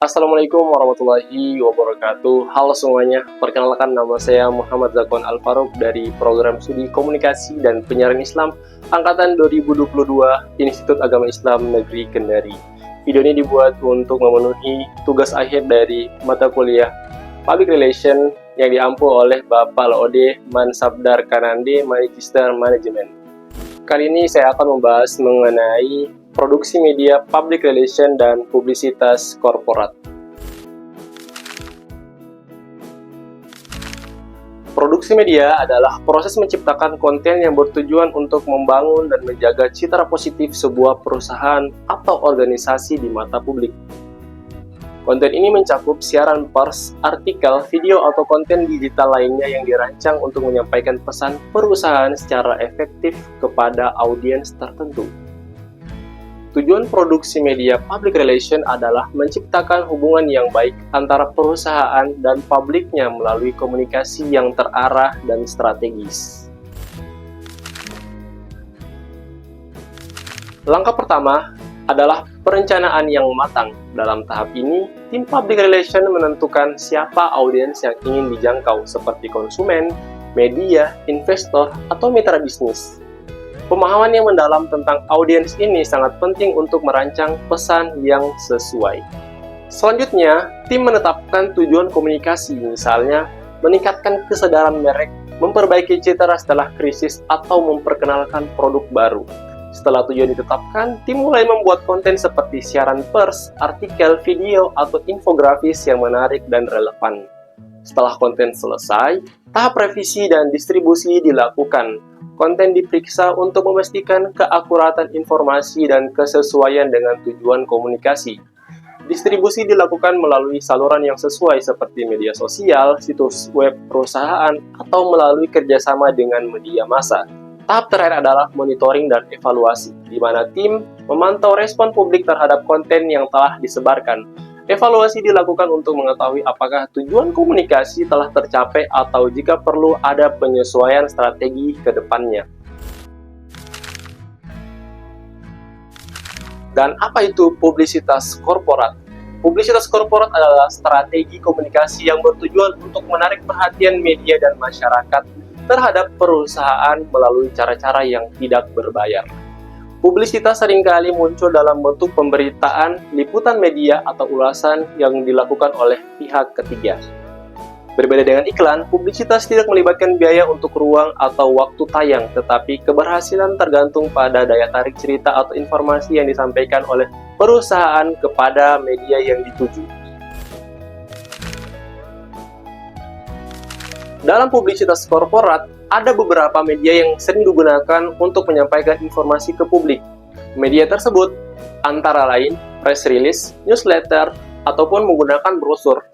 Assalamualaikum warahmatullahi wabarakatuh. Halo semuanya, perkenalkan nama saya Muhammad Zakwan Al-Faruq dari Program Studi Komunikasi dan Penyiaran Islam Angkatan 2022 Institut Agama Islam Negeri Kendari. Video ini dibuat untuk memenuhi tugas akhir dari mata kuliah Public Relation yang diampu oleh Bapak Laode Mansabdar Kanande Magister Manajemen. Kali ini saya akan membahas mengenai produksi media, public relation, dan publisitas korporat. Produksi media adalah proses menciptakan konten yang bertujuan untuk membangun dan menjaga citra positif sebuah perusahaan atau organisasi di mata publik. Konten ini mencakup siaran pers, artikel, video, atau konten digital lainnya yang dirancang untuk menyampaikan pesan perusahaan secara efektif kepada audiens tertentu. Tujuan produksi media public relation adalah menciptakan hubungan yang baik antara perusahaan dan publiknya melalui komunikasi yang terarah dan strategis. Langkah pertama adalah perencanaan yang matang. Dalam tahap ini, tim public relation menentukan siapa audiens yang ingin dijangkau seperti konsumen, media, investor, atau mitra bisnis. Pemahaman yang mendalam tentang audiens ini sangat penting untuk merancang pesan yang sesuai. Selanjutnya, tim menetapkan tujuan komunikasi, misalnya meningkatkan kesadaran merek, memperbaiki citra setelah krisis, atau memperkenalkan produk baru. Setelah tujuan ditetapkan, tim mulai membuat konten seperti siaran pers, artikel, video, atau infografis yang menarik dan relevan. Setelah konten selesai, tahap revisi dan distribusi dilakukan. Konten diperiksa untuk memastikan keakuratan informasi dan kesesuaian dengan tujuan komunikasi. Distribusi dilakukan melalui saluran yang sesuai seperti media sosial, situs web perusahaan, atau melalui kerjasama dengan media massa. Tahap terakhir adalah monitoring dan evaluasi, di mana tim memantau respon publik terhadap konten yang telah disebarkan. Evaluasi dilakukan untuk mengetahui apakah tujuan komunikasi telah tercapai atau jika perlu ada penyesuaian strategi ke depannya. Dan apa itu publisitas korporat? Publisitas korporat adalah strategi komunikasi yang bertujuan untuk menarik perhatian media dan masyarakat terhadap perusahaan melalui cara-cara yang tidak berbayar. Publisitas seringkali muncul dalam bentuk pemberitaan, liputan media, atau ulasan yang dilakukan oleh pihak ketiga. Berbeda dengan iklan, publisitas tidak melibatkan biaya untuk ruang atau waktu tayang, tetapi keberhasilan tergantung pada daya tarik cerita atau informasi yang disampaikan oleh perusahaan kepada media yang dituju. Dalam publisitas korporat, ada beberapa media yang sering digunakan untuk menyampaikan informasi ke publik. Media tersebut antara lain press release, newsletter, ataupun menggunakan brosur.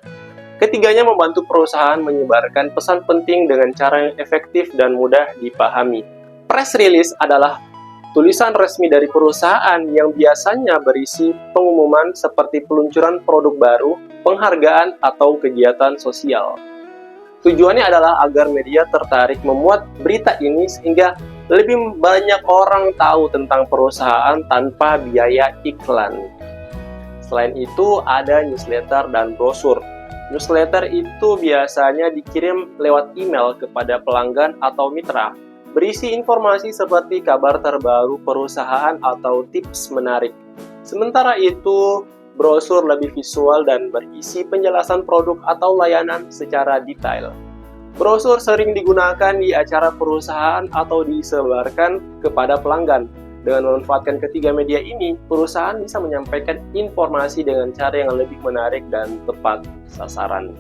Ketiganya membantu perusahaan menyebarkan pesan penting dengan cara yang efektif dan mudah dipahami. Press release adalah tulisan resmi dari perusahaan yang biasanya berisi pengumuman seperti peluncuran produk baru, penghargaan, atau kegiatan sosial. Tujuannya adalah agar media tertarik memuat berita ini sehingga lebih banyak orang tahu tentang perusahaan tanpa biaya iklan. Selain itu, ada newsletter dan brosur. Newsletter itu biasanya dikirim lewat email kepada pelanggan atau mitra, berisi informasi seperti kabar terbaru perusahaan atau tips menarik. Sementara itu, brosur lebih visual dan berisi penjelasan produk atau layanan secara detail. Brosur sering digunakan di acara perusahaan atau disebarkan kepada pelanggan. Dengan memanfaatkan ketiga media ini, perusahaan bisa menyampaikan informasi dengan cara yang lebih menarik dan tepat sasaran.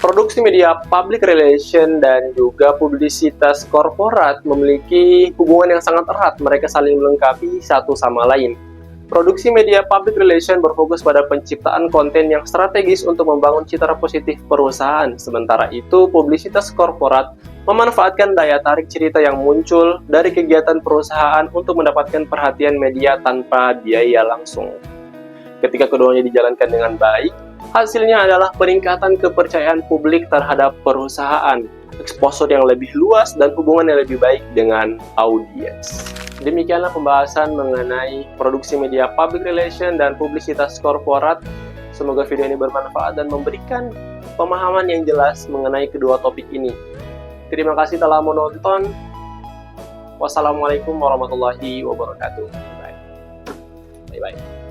Produksi media public relation dan juga publisitas korporat memiliki hubungan yang sangat erat, mereka saling melengkapi satu sama lain. Produksi media public relation berfokus pada penciptaan konten yang strategis untuk membangun citra positif perusahaan. Sementara itu, publisitas korporat memanfaatkan daya tarik cerita yang muncul dari kegiatan perusahaan untuk mendapatkan perhatian media tanpa biaya langsung. Ketika keduanya dijalankan dengan baik, hasilnya adalah peningkatan kepercayaan publik terhadap perusahaan, exposure yang lebih luas, dan hubungan yang lebih baik dengan audiens. Demikianlah pembahasan mengenai produksi media public relation dan publisitas korporat. Semoga video ini bermanfaat dan memberikan pemahaman yang jelas mengenai kedua topik ini. Terima kasih telah menonton. Wassalamualaikum warahmatullahi wabarakatuh. Bye-bye.